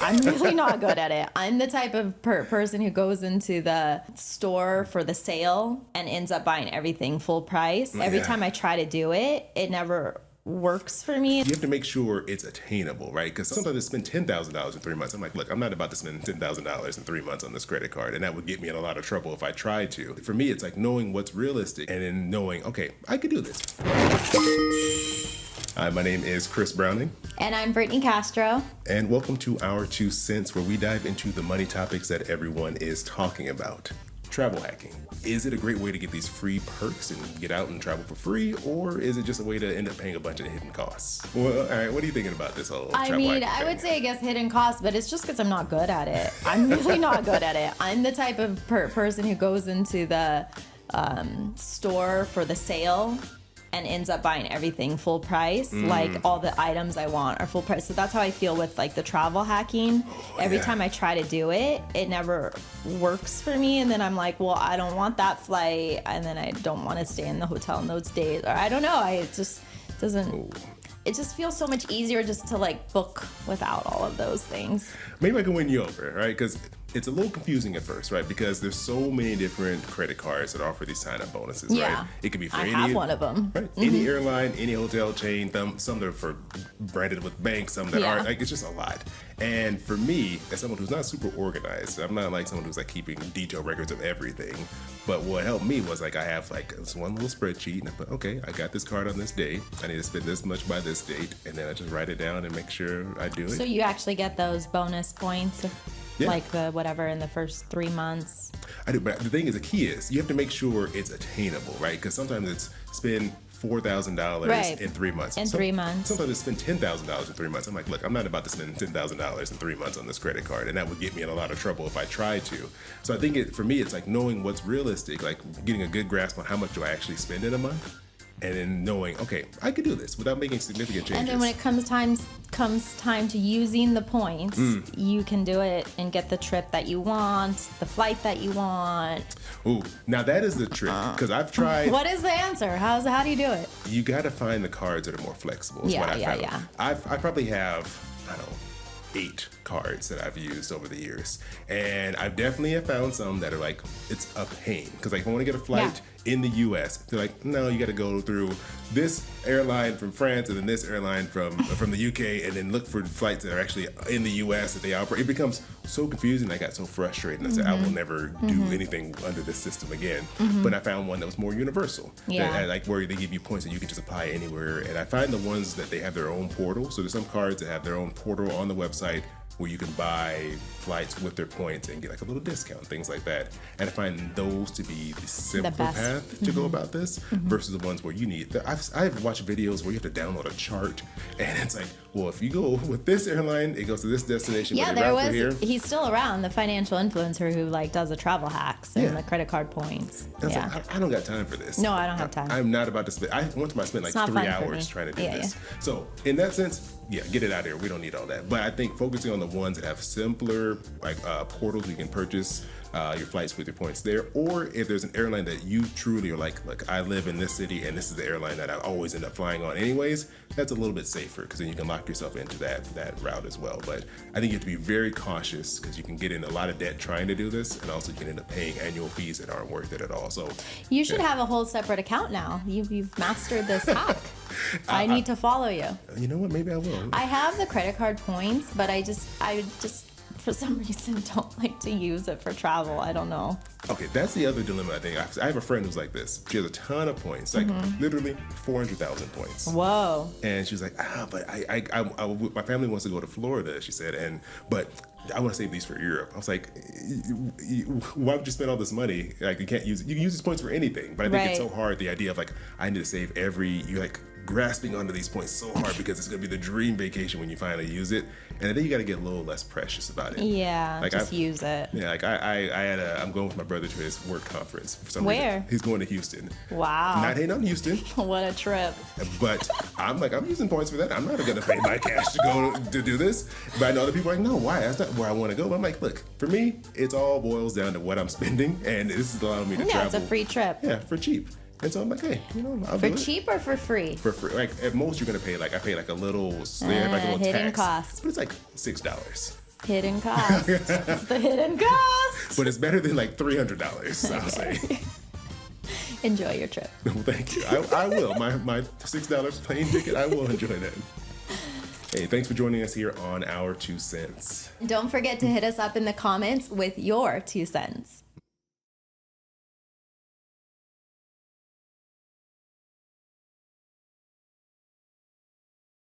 I'm really not good at it. I'm the type of person who goes into the store for the sale and ends up buying everything full price. Every time I try to do it, it never works for me. You have to make sure it's attainable, right? Because sometimes I spend $10,000 in 3 months. I'm like, look, I'm not about to spend $10,000 in 3 months on this credit card, and that would get me in a lot of trouble if I tried to. For me, it's like knowing what's realistic and then knowing, okay, I could do this. Hi, my name is Chris Browning. And I'm Brittney Castro. And welcome to Our 2 Cents, where we dive into the money topics that everyone is talking about. Travel hacking. Is it a great way to get these free perks and get out and travel for free, or is it just a way to end up paying a bunch of hidden costs? Well, all right, what are you thinking about this whole travel hacking I thing? would say, I guess, hidden costs, but it's just because I'm not good at it. I'm really not good at it. I'm the type of person who goes into the store for the sale and ends up buying everything full price. Like all the items I want are full price. So that's how I feel with like the travel hacking. Every time I try to do it, it never works for me. And then I'm like, well, I don't want that flight. And then I don't want to stay in the hotel in those days. Or I don't know. It just doesn't. It just feels so much easier just to like book without all of those things. Maybe I can win you over, right? Because it's a little confusing at first, right? Because there's so many different credit cards that offer these sign-up bonuses, right? It could be for I have one of them. Right? Any airline, any hotel chain, some that are for branded with banks, some that aren't. Like, it's just a lot. And for me, as someone who's not super organized, I'm not like someone who's like keeping detailed records of everything. But what helped me was like I have like this one little spreadsheet, and I put, okay, I got this card on this day. I need to spend this much by this date, and then I just write it down and make sure I do it. So you actually get those bonus points, like the whatever in the first 3 months. I do, but the thing is, the key is you have to make sure it's attainable, right? Because sometimes it's spend $4,000 in 3 months. In 3 months. Sometimes it's spend $10,000 in 3 months. I'm like, look, I'm not about to spend $10,000 in 3 months on this credit card, and that would get me in a lot of trouble if I tried to. So I think for me, it's like knowing what's realistic, like getting a good grasp on how much do I actually spend in a month, and then knowing, okay, I could do this without making significant changes. And then when it comes time to using the points, you can do it and get the trip that you want, the flight that you want. Ooh, now that is the trick, because I've tried. What is the answer? How do you do it? You got to find the cards that are more flexible. Is what I found. I probably have, I don't know, 8 cards that I've used over the years, and I've definitely found some that are like, it's a pain, because like if I want to get a flight in the US, they're like, no, you got to go through this airline from France and then this airline from the UK, and then look for flights that are actually in the US that they operate. It becomes so confusing. I got so frustrated, and I said, I will never do anything under this system again. But I found one that was more universal, that, like where they give you points that you can just apply anywhere. And I find the ones that they have their own portal. So there's some cards that have their own portal on the website where you can buy flights with their points and get like a little discount, things like that. And I find those to be the simpler path to go about this versus the ones where you need. I've watched videos where you have to download a chart, and it's like, well, if you go with this airline, it goes to this destination. Yeah, there was. He's still around, the financial influencer who like does the travel hacks and the credit card points. Like, I don't got time for this. No, I don't have time. I'm not about to spend. One time I spent like 3 hours trying to do this. So in that sense, get it out of here. We don't need all that. But I think focusing on the ones that have simpler like portals where you can purchase your flights with your points there, or if there's an airline that you truly are like, look, I live in this city and this is the airline that I always end up flying on anyways, that's a little bit safer, because then you can lock yourself into that route as well. But I think you have to be very cautious, because you can get in a lot of debt trying to do this, and also you can end up paying annual fees that aren't worth it at all. So you should have a whole separate account now. You've mastered this hack. I need to follow you. You know what? Maybe I will. I have the credit card points, but I just for some reason don't like to use it for travel. I don't know. Okay, that's the other dilemma I think. I have a friend who's like this. She has a ton of points, like literally 400,000 points. Whoa. And she was like, but I my family wants to go to Florida, she said, but I want to save these for Europe. I was like, why would you spend all this money? Like, you can't use it. You can use these points for anything, but I think it's so hard, the idea of like, I need to save you're like grasping onto these points so hard because it's going to be the dream vacation when you finally use it. And I think you got to get a little less precious about it. Yeah, like just use it. Yeah, like I'm going with my brother to his work conference. For some Where? reason. He's going to Houston. Wow. Not hating on Houston. What a trip. But I'm using points for that. I'm not going to pay my cash to go to do this. But I know other people are like, no, why? That's not where I want to go. But I'm like, look, for me, it's all boils down to what I'm spending. And this is allowing me to travel. Yeah, it's a free trip. Yeah, for cheap. And so I'm like, hey, I'll for do it. cheap or for free? For free. Like at most you're gonna pay I pay like a little, they have like a little hidden tax, cost. but it's like $6. Hidden cost. It's the hidden cost. But it's better than like $300, I'll say. Enjoy your trip. Well, thank you. I will. My $6 plane ticket, I will enjoy that. Hey, thanks for joining us here on Our 2 Cents. Don't forget to hit us up in the comments with your 2 cents.